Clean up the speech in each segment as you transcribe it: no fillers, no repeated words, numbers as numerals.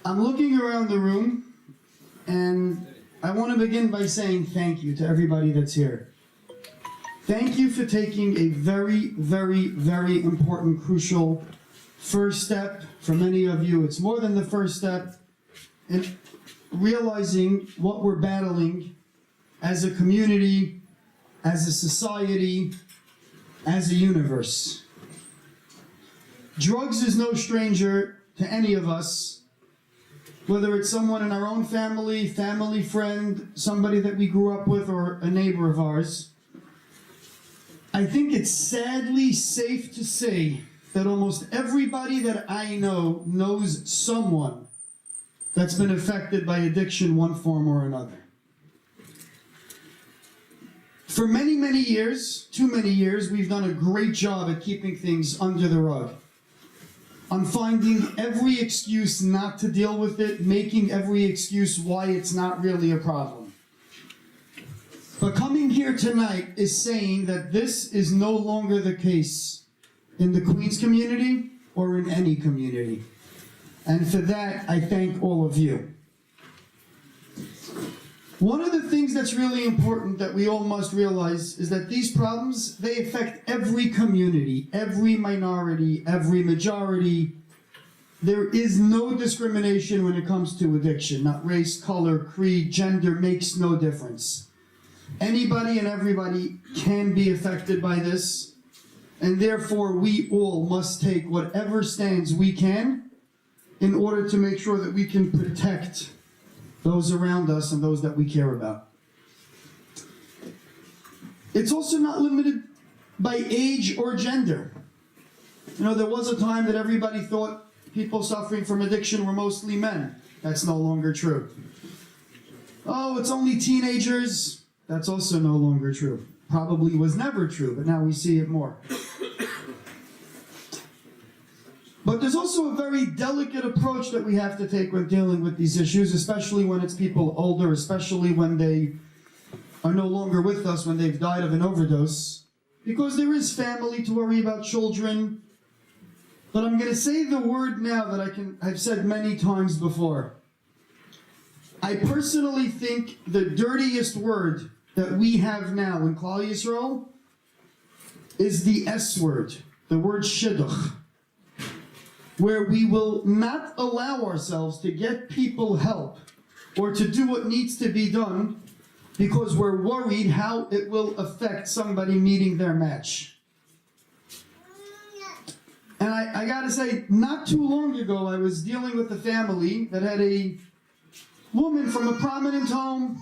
I'm looking around the room, and I want to begin by saying thank you to everybody that's here. Thank you for taking a very, very, very important, crucial first step. For many of you, it's more than the first step in realizing what we're battling as a community, as a society, as a universe. Drugs is no stranger to any of us, whether it's someone in our own family, family friend, somebody that we grew up with, or a neighbor of ours. I think it's sadly safe to say that almost everybody that I know knows someone that's been affected by addiction, one form or another. For many, many years, too many years, we've done a great job at keeping things under the rug, on finding every excuse not to deal with it, making every excuse why it's not really a problem. But coming here tonight is saying that this is no longer the case in the Queens community or in any community. And for that, I thank all of you. One of the things that's really important that we all must realize is that these problems, they affect every community, every minority, every majority. There is no discrimination when it comes to addiction. Not race, color, creed, gender, makes no difference. Anybody and everybody can be affected by this, and therefore we all must take whatever stands we can in order to make sure that we can protect those around us and those that we care about. It's also not limited by age or gender. You know, there was a time that everybody thought people suffering from addiction were mostly men. That's no longer true. Oh, it's only teenagers. That's also no longer true. Probably was never true, but now we see it more. But there's also a very delicate approach that we have to take when dealing with these issues, especially when it's people older, especially when they are no longer with us, when they've died of an overdose, because there is family to worry about, children. But I'm going to say the word now that I've said many times before. I personally think the dirtiest word that we have now in Klal Yisrael is the S word, the word shidduch, where we will not allow ourselves to get people help or to do what needs to be done because we're worried how it will affect somebody meeting their match. And I gotta say, not too long ago, I was dealing with a family that had a woman from a prominent home,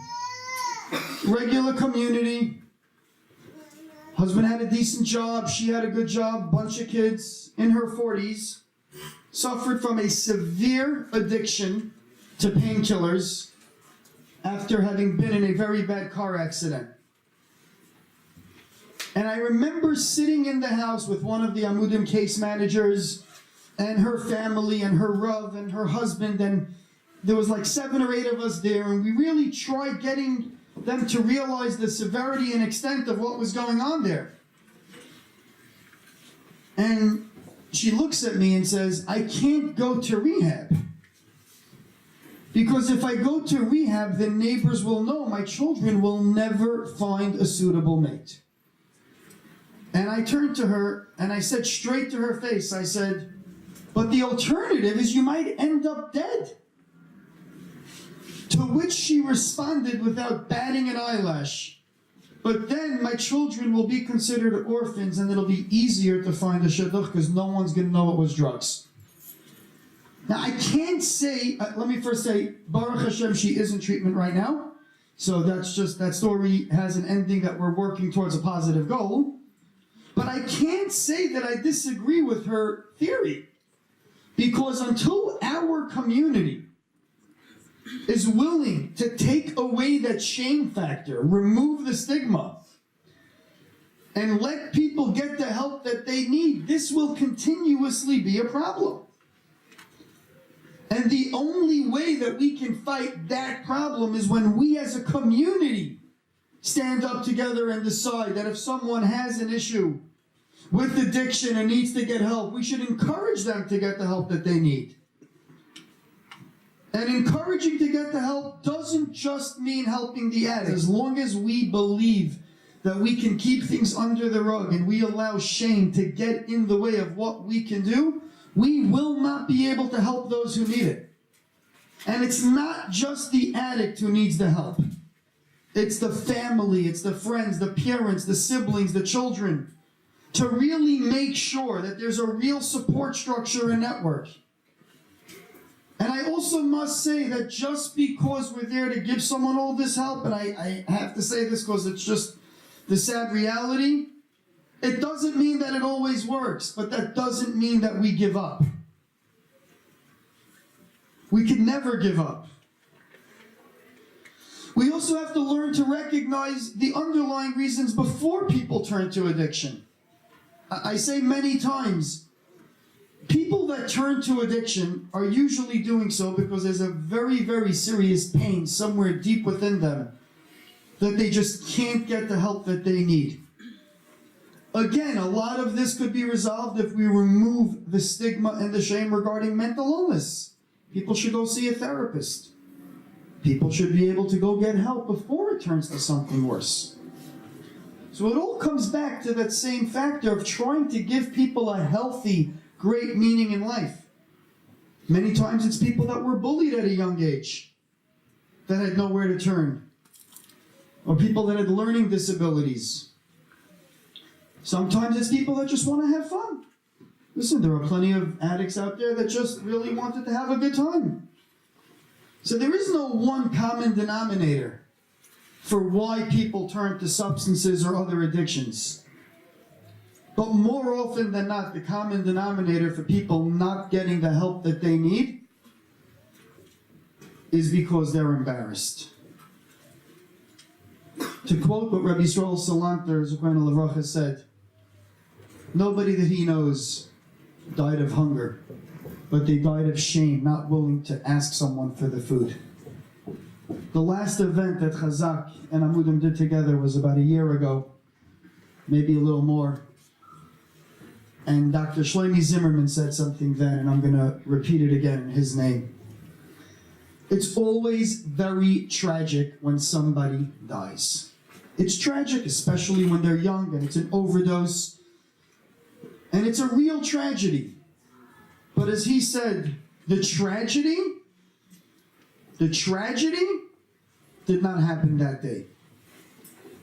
regular community. Husband had a decent job, she had a good job, bunch of kids, in her 40s, suffered from a severe addiction to painkillers after having been in a very bad car accident. And I remember sitting in the house with one of the Amudim case managers and her family and her Rav and her husband, and there was like 7 or 8 of us there, and we really tried getting them to realize the severity and extent of what was going on there. And she looks at me and says, I can't go to rehab. Because if I go to rehab, the neighbors will know my children will never find a suitable mate. And I turned to her and I said straight to her face, I said, but the alternative is you might end up dead. To which she responded without batting an eyelash, but then my children will be considered orphans and it'll be easier to find a shidduch because no one's going to know it was drugs. Now I can't say, let me first say, Baruch Hashem, she is in treatment right now. So that's just, that story has an ending that we're working towards a positive goal. But I can't say that I disagree with her theory. Because until our community is willing to take away that shame factor, remove the stigma, and let people get the help that they need, this will continuously be a problem. And the only way that we can fight that problem is when we as a community stand up together and decide that if someone has an issue with addiction and needs to get help, we should encourage them to get the help that they need. And encouraging to get the help doesn't just mean helping the addict. As long as we believe that we can keep things under the rug and we allow shame to get in the way of what we can do, we will not be able to help those who need it. And it's not just the addict who needs the help. It's the family, it's the friends, the parents, the siblings, the children. To really make sure that there's a real support structure and network. And I also must say that just because we're there to give someone all this help, and I have to say this because it's just the sad reality, it doesn't mean that it always works, but that doesn't mean that we give up. We can never give up. We also have to learn to recognize the underlying reasons before people turn to addiction. I say many times, people that turn to addiction are usually doing so because there's a very, very serious pain somewhere deep within them that they just can't get the help that they need. Again, a lot of this could be resolved if we remove the stigma and the shame regarding mental illness. People should go see a therapist. People should be able to go get help before it turns to something worse. So it all comes back to that same factor of trying to give people a healthy, great meaning in life. Many times it's people that were bullied at a young age that had nowhere to turn. Or people that had learning disabilities. Sometimes it's people that just want to have fun. Listen, there are plenty of addicts out there that just really wanted to have a good time. So there is no one common denominator for why people turn to substances or other addictions. But more often than not, the common denominator for people not getting the help that they need is because they're embarrassed. To quote what Rabbi Yisrael Salanter, Zechariah Levracha, said, nobody that he knows died of hunger, but they died of shame, not willing to ask someone for the food. The last event that Chazak and Amudim did together was about a year ago, maybe a little more. And Dr. Shlomi Zimmerman said something then, and I'm going to repeat it again in his name. It's always very tragic when somebody dies. It's tragic, especially when they're young and it's an overdose. And it's a real tragedy. But as he said, the tragedy did not happen that day.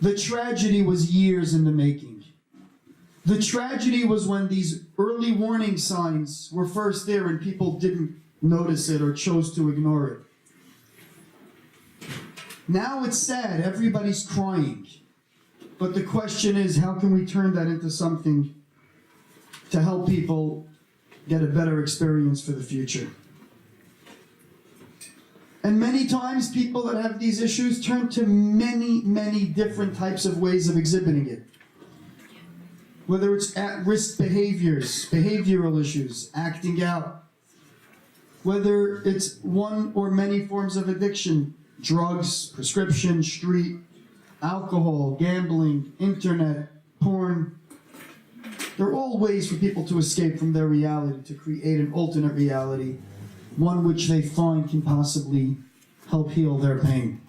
The tragedy was years in the making. The tragedy was when these early warning signs were first there and people didn't notice it or chose to ignore it. Now it's sad, everybody's crying. But the question is, how can we turn that into something to help people get a better experience for the future? And many times people that have these issues turn to many, many different types of ways of exhibiting it. Whether it's at-risk behaviors, behavioral issues, acting out. Whether it's one or many forms of addiction, drugs, prescription, street, alcohol, gambling, internet, porn. They're all ways for people to escape from their reality, to create an alternate reality, one which they find can possibly help heal their pain.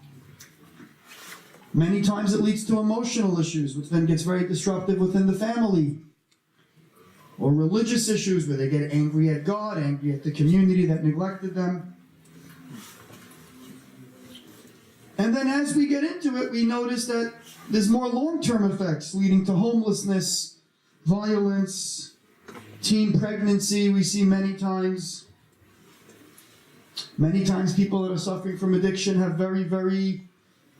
Many times it leads to emotional issues, which then gets very disruptive within the family. Or religious issues where they get angry at God, angry at the community that neglected them. And then as we get into it, we notice that there's more long-term effects leading to homelessness, violence, teen pregnancy we see many times. Many times people that are suffering from addiction have very, very,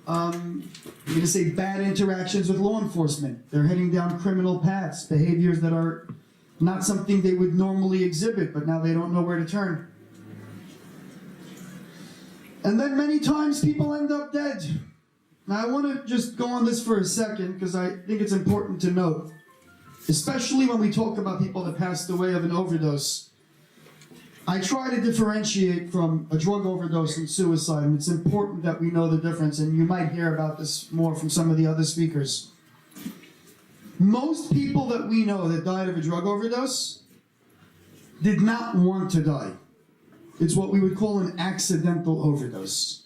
I'm going to say bad interactions with law enforcement. They're heading down criminal paths, behaviors that are not something they would normally exhibit, but now they don't know where to turn. And then many times people end up dead. Now I want to just go on this for a second because I think it's important to note, especially when we talk about people that passed away of an overdose. I try to differentiate from a drug overdose and suicide, and it's important that we know the difference, and you might hear about this more from some of the other speakers. Most people that we know that died of a drug overdose did not want to die. It's what we would call an accidental overdose.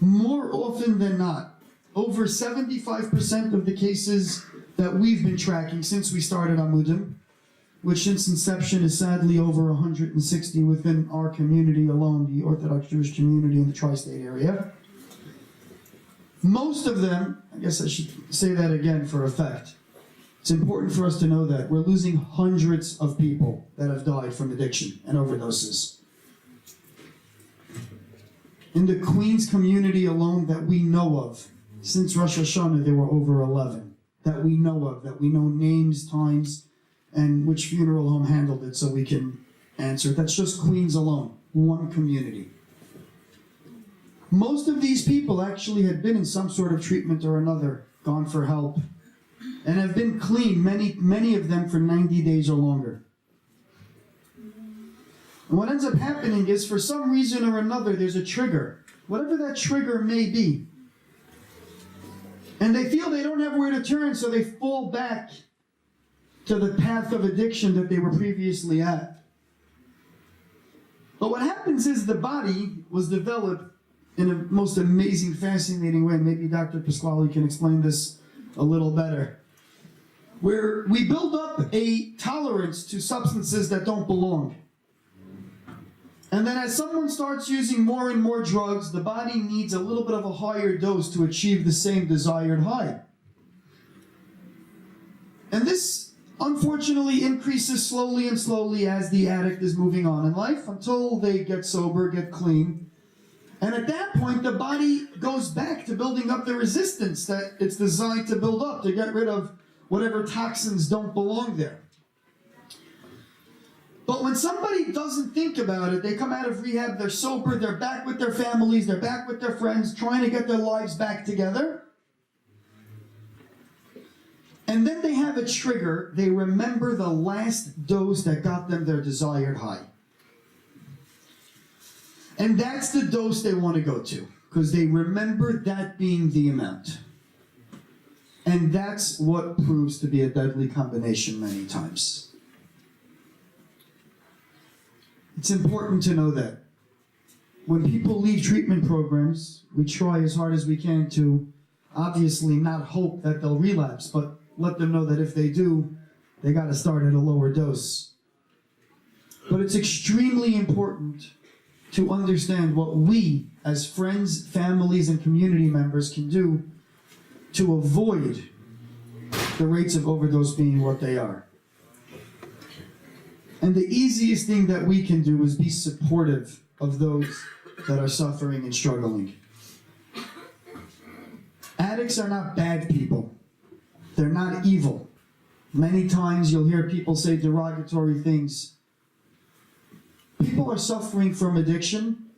More often than not, over 75% of the cases that we've been tracking since we started Amudim, which since inception is sadly over 160 within our community alone, the Orthodox Jewish community in the tri-state area. Most of them, I guess I should say that again for effect. It's important for us to know that we're losing hundreds of people that have died from addiction and overdoses. In the Queens community alone that we know of, since Rosh Hashanah there were over 11 that we know of, that we know names, times, and which funeral home handled it so we can answer. That's just Queens alone, one community. Most of these people actually had been in some sort of treatment or another, gone for help, and have been clean, many of them for 90 days or longer. And what ends up happening is, for some reason or another, there's a trigger, whatever that trigger may be. And they feel they don't have where to turn, so they fall back to the path of addiction that they were previously at. But what happens is the body was developed in a most amazing, fascinating way. Maybe Dr. Pasquale can explain this a little better. Where we build up a tolerance to substances that don't belong. And then as someone starts using more and more drugs, the body needs a little bit of a higher dose to achieve the same desired high. And this, unfortunately, increases slowly and slowly as the addict is moving on in life until they get sober, get clean. And at that point, the body goes back to building up the resistance that it's designed to build up, to get rid of whatever toxins don't belong there. But when somebody doesn't think about it, they come out of rehab, they're sober, they're back with their families, they're back with their friends, trying to get their lives back together. And then they have a trigger. They remember the last dose that got them their desired high. And that's the dose they want to go to, because they remember that being the amount. And that's what proves to be a deadly combination many times. It's important to know that when people leave treatment programs, we try as hard as we can to obviously not hope that they'll relapse, but let them know that if they do, they got to start at a lower dose. But it's extremely important to understand what we, as friends, families, and community members, can do to avoid the rates of overdose being what they are. And the easiest thing that we can do is be supportive of those that are suffering and struggling. Addicts are not bad people. They're not evil. Many times you'll hear people say derogatory things. People are suffering from addiction.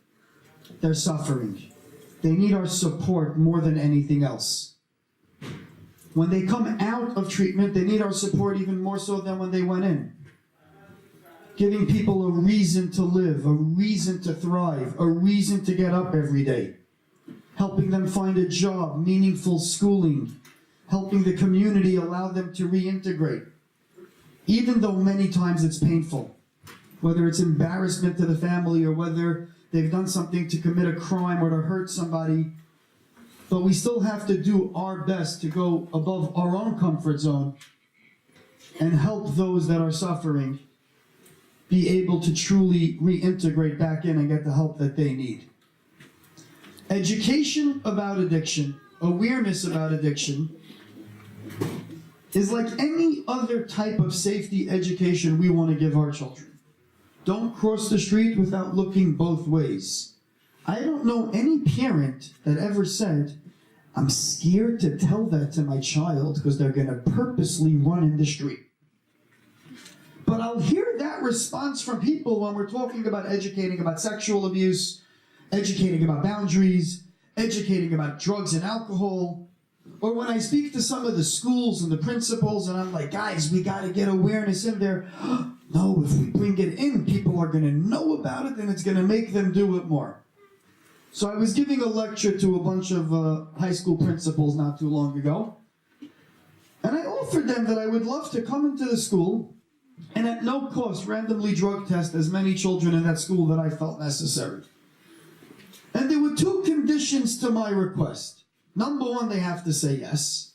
They're suffering. They need our support more than anything else. When they come out of treatment, they need our support even more so than when they went in. Giving people a reason to live, a reason to thrive, a reason to get up every day. Helping them find a job, meaningful schooling. Helping the community allow them to reintegrate. Even though many times it's painful. Whether it's embarrassment to the family or whether they've done something to commit a crime or to hurt somebody. But we still have to do our best to go above our own comfort zone and help those that are suffering be able to truly reintegrate back in and get the help that they need. Education about addiction, awareness about addiction, is like any other type of safety education we want to give our children. Don't cross the street without looking both ways. I don't know any parent that ever said, I'm scared to tell that to my child because they're going to purposely run in the street. But I'll hear that response from people when we're talking about educating about sexual abuse, educating about boundaries, educating about drugs and alcohol, or when I speak to some of the schools and the principals and I'm like, guys, we got to get awareness in there. No, if we bring it in, people are going to know about it and it's going to make them do it more. So I was giving a lecture to a bunch of high school principals not too long ago. And I offered them that I would love to come into the school and at no cost randomly drug test as many children in that school that I felt necessary. And there were two conditions to my request. Number one, they have to say yes.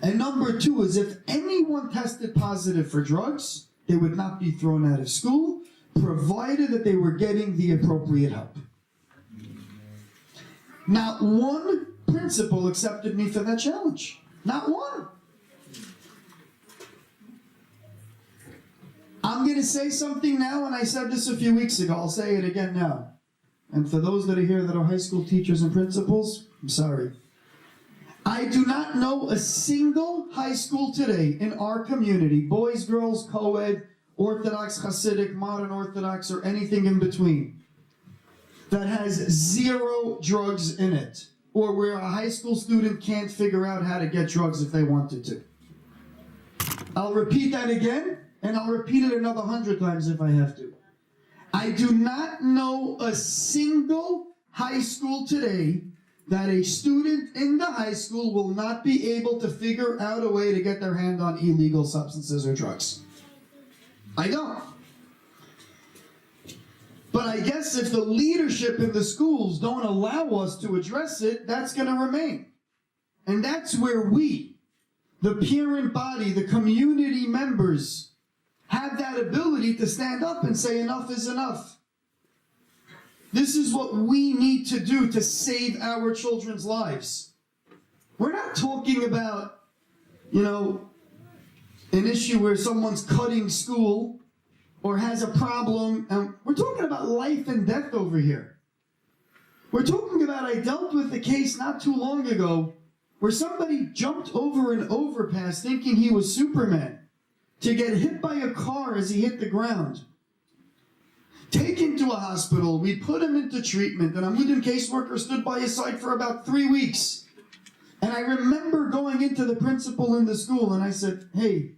And number two is if anyone tested positive for drugs, they would not be thrown out of school, provided that they were getting the appropriate help. Not one principal accepted me for that challenge. Not one. I'm going to say something now, and I said this a few weeks ago. I'll say it again now. And for those that are here that are high school teachers and principals, I'm sorry. I do not know a single high school today in our community, boys, girls, co-ed, Orthodox, Hasidic, modern Orthodox, or anything in between, that has zero drugs in it, or where a high school student can't figure out how to get drugs if they wanted to. I'll repeat that again, and I'll repeat it another 100 times if I have to. I do not know a single high school today that a student in the high school will not be able to figure out a way to get their hand on illegal substances or drugs. I don't. But I guess if the leadership in the schools don't allow us to address it, that's going to remain. And that's where we, the parent body, the community members, have that ability to stand up and say enough is enough. This is what we need to do to save our children's lives. We're not talking about, an issue where someone's cutting school or has a problem. And we're talking about life and death over here. We're talking about, I dealt with a case not too long ago where somebody jumped over an overpass thinking he was Superman to get hit by a car as he hit the ground. Taken to a hospital, we put him into treatment, and a Mudim caseworker stood by his side for about 3 weeks. And I remember going into the principal in the school, and I said, hey,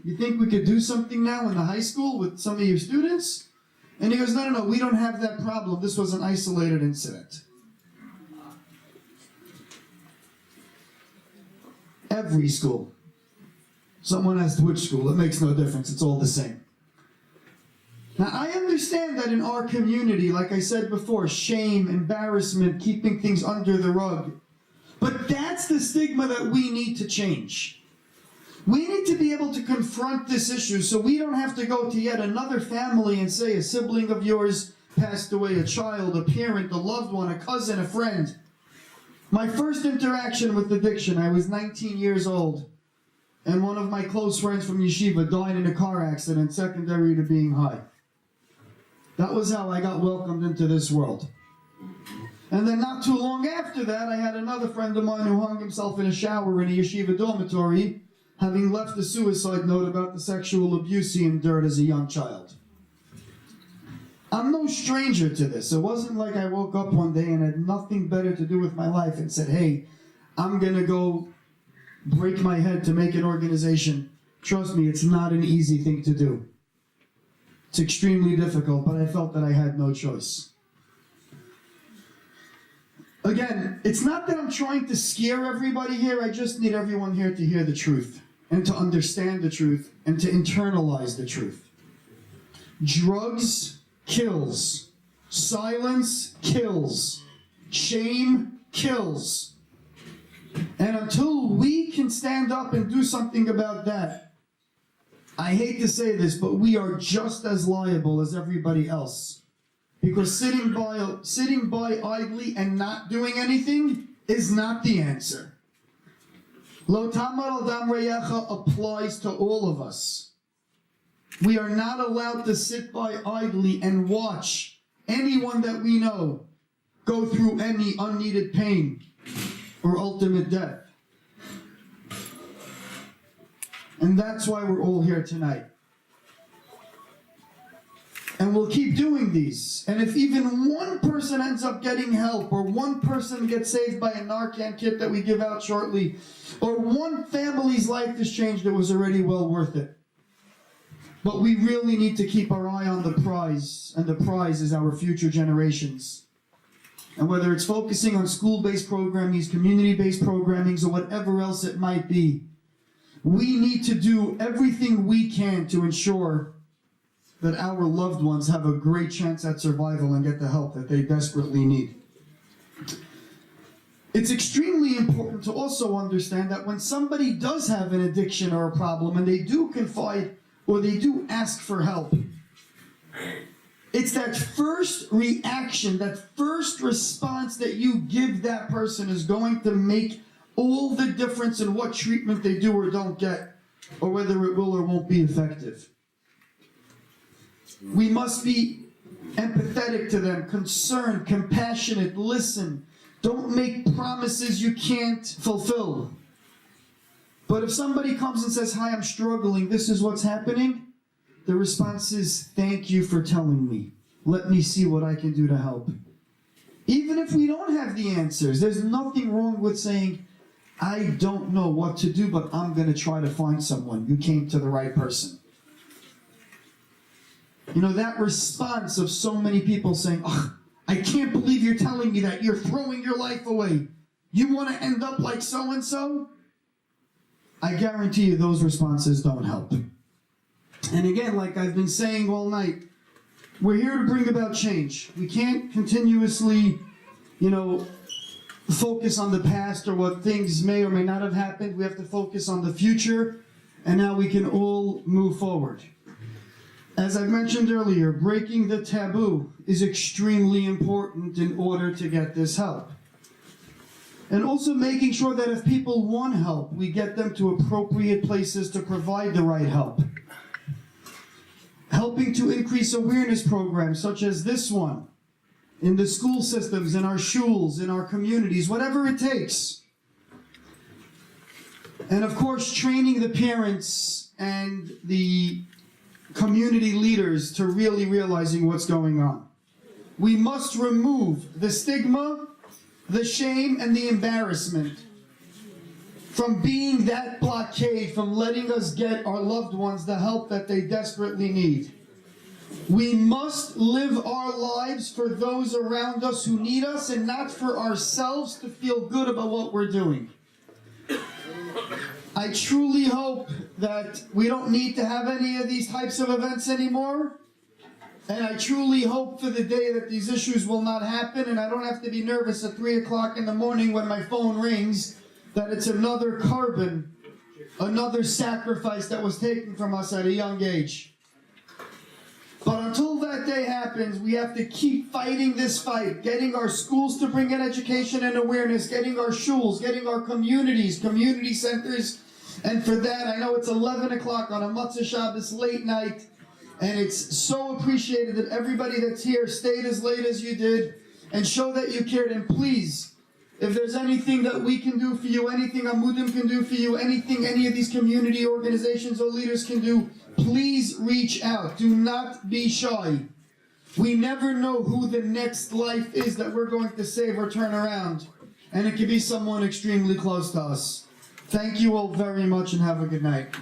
you think we could do something now in the high school with some of your students? And he goes, no, we don't have that problem. This was an isolated incident. Every school. Someone asked which school. It makes no difference. It's all the same. Now, I understand that in our community, like I said before, shame, embarrassment, keeping things under the rug. But that's the stigma that we need to change. We need to be able to confront this issue so we don't have to go to yet another family and say a sibling of yours passed away, a child, a parent, a loved one, a cousin, a friend. My first interaction with addiction, I was 19 years old, and one of my close friends from yeshiva died in a car accident secondary to being high. That was how I got welcomed into this world. And then not too long after that, I had another friend of mine who hung himself in a shower in a yeshiva dormitory, having left a suicide note about the sexual abuse he endured as a young child. I'm no stranger to this. It wasn't like I woke up one day and had nothing better to do with my life and said, hey, I'm going to go break my head to make an organization. Trust me, it's not an easy thing to do. It's extremely difficult, but I felt that I had no choice. Again, it's not that I'm trying to scare everybody here. I just need everyone here to hear the truth and to understand the truth and to internalize the truth. Drugs kills. Silence kills. Shame kills. And until we can stand up and do something about that, I hate to say this, but we are just as liable as everybody else. Because sitting by idly and not doing anything is not the answer. Lo tamar al dam reyecha applies to all of us. We are not allowed to sit by idly and watch anyone that we know go through any unneeded pain or ultimate death. And that's why we're all here tonight. And we'll keep doing these. And if even one person ends up getting help, or one person gets saved by a Narcan kit that we give out shortly, or one family's life is changed, it was already well worth it. But we really need to keep our eye on the prize, and the prize is our future generations. And whether it's focusing on school-based programming, community-based programming, or whatever else it might be, We need to do everything we can to ensure that our loved ones have a great chance at survival and get the help that they desperately need. It's extremely important to also understand that when somebody does have an addiction or a problem and they do confide or they do ask for help, it's that first reaction, that first response that you give that person is going to make all the difference in what treatment they do or don't get, or whether it will or won't be effective. We must be empathetic to them, concerned, compassionate, listen. Don't make promises you can't fulfill. But if somebody comes and says, "Hi, I'm struggling, this is what's happening," the response is, "Thank you for telling me. Let me see what I can do to help." Even if we don't have the answers, there's nothing wrong with saying, "I don't know what to do, but I'm going to try to find someone. You came to the right person." You know, that response of so many people saying, "Oh, I can't believe you're telling me that. You're throwing your life away. You want to end up like so-and-so?" I guarantee you those responses don't help. And again, like I've been saying all night, we're here to bring about change. We can't continuously, focus on the past or what things may or may not have happened. We have to focus on the future and how we can all move forward. As I mentioned earlier, breaking the taboo is extremely important in order to get this help. And also making sure that if people want help, we get them to appropriate places to provide the right help. Helping to increase awareness programs such as this one, in the school systems, in our shuls, in our communities, whatever it takes. And of course, training the parents and the community leaders to really realizing what's going on. We must remove the stigma, the shame, and the embarrassment from being that blockade, from letting us get our loved ones the help that they desperately need. We must live our lives for those around us who need us and not for ourselves to feel good about what we're doing. I truly hope that we don't need to have any of these types of events anymore. And I truly hope for the day that these issues will not happen and I don't have to be nervous at 3 o'clock in the morning when my phone rings that it's another carbon, another sacrifice that was taken from us at a young age. But until that day happens, we have to keep fighting this fight, getting our schools to bring in education and awareness, getting our shuls, getting our communities, community centers. And for that, I know it's 11 o'clock on a Matzah Shabbos late night, and it's so appreciated that everybody that's here stayed as late as you did and show that you cared. And please, if there's anything that we can do for you, anything Amudim can do for you, anything any of these community organizations or leaders can do, please reach out. Do not be shy. We never know who the next life is that we're going to save or turn around. And it could be someone extremely close to us. Thank you all very much and have a good night.